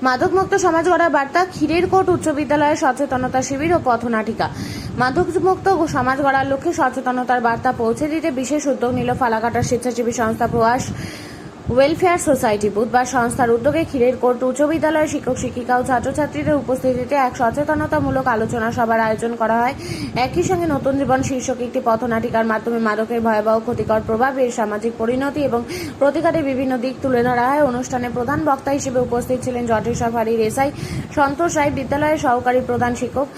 মাদকমুক্ত সমাজ গড়ার বার্তা, ক্ষীরেরকোট উচ্চ বিদ্যালয়ে সচেতনতা শিবির ও পথনাটিকা। মাদকমুক্ত সমাজ গড়ার লক্ষ্যে সচেতনতার বার্তা পৌঁছে দিতে বিশেষ উদ্যোগ নিল ফালাকাটার স্বেচ্ছাসেবী সংস্থা প্রয়াস ওয়েলফেয়ার সোসাইটি। বুধবার সংস্থার উদ্যোগে ক্ষীরেরকোট উচ্চ বিদ্যালয়ের শিক্ষক শিক্ষিকা ও ছাত্রছাত্রীদের উপস্থিতিতে এক সচেতনতামূলক আলোচনা সভার আয়োজন করা হয়। একই সঙ্গে নতুন জীবন শীর্ষক একটি পথনাটিকার মাধ্যমে মাদকের ভয়াবহ ক্ষতিকর প্রভাব, এর সামাজিক পরিণতি এবং প্রতিকারের বিভিন্ন দিক তুলে ধরা হয়। অনুষ্ঠানে প্রধান বক্তা হিসেবে উপস্থিত ছিলেন জটেশ্বর ফাঁড়ির এসআই সন্তোষ রায়, বিদ্যালয়ের সহকারী প্রধান শিক্ষক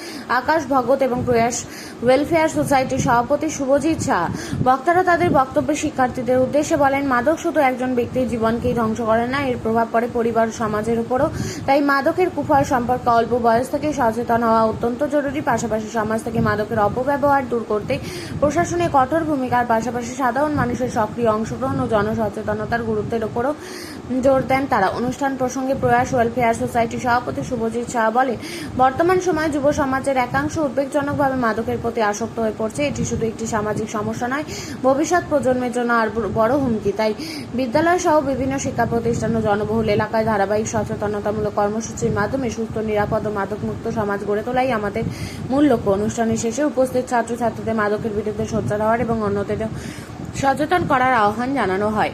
আকাশ ভগত এবং প্রয়াস ওয়েলফেয়ার সোসাইটির সভাপতি শুভজিৎ শাহ। বক্তারা তাদের বক্তব্যে শিক্ষার্থীদের উদ্দেশ্যে বলেন, মাদক শুধু একজন ব্যক্তির জীবনকেই ধ্বংস করে না, এর প্রভাব পড়ে পরিবার সমাজের উপরও। তাই মাদকের কুফল সম্পর্কে অল্প বয়স থেকে সচেতন হওয়া অত্যন্ত জরুরি। পাশাপাশি সমাজ থেকে মাদকের অপব্যবহার দূর করতে প্রশাসনের কঠোর ভূমিকার পাশাপাশি সাধারণ মানুষের সক্রিয় অংশগ্রহণ ও জনসচেতনতার গুরুত্বের উপরও জোর দেন তারা। অনুষ্ঠান প্রসঙ্গে প্রয়াস ওয়েলফেয়ার সোসাইটির সভাপতি শুভজিৎ শাহ বলেন, বর্তমান সময়ে যুব সমাজের একাংশ উদ্বেগজনকভাবে মাদকের প্রতি আসক্ত হয়ে পড়ছে। এটি শুধু একটি সামাজিক সমস্যা নয়, ভবিষ্যৎ প্রজন্মের জন্য আর বড় হুমকি। তাই বিদ্যালয় সহ বিভিন্ন শিক্ষা প্রতিষ্ঠান ও জনবহুল এলাকায় ধারাবাহিক সচেতনতামূলক কর্মসূচির মাধ্যমে সুস্থ, নিরাপদ ও মাদকমুক্ত সমাজ গড়ে তোলাই আমাদের মূল লক্ষ্য। অনুষ্ঠানের শেষে উপস্থিত ছাত্রছাত্রীদের মাদকের বিরুদ্ধে সোচ্চার হওয়ার এবং অন্যদের সচেতন করার আহ্বান জানানো হয়।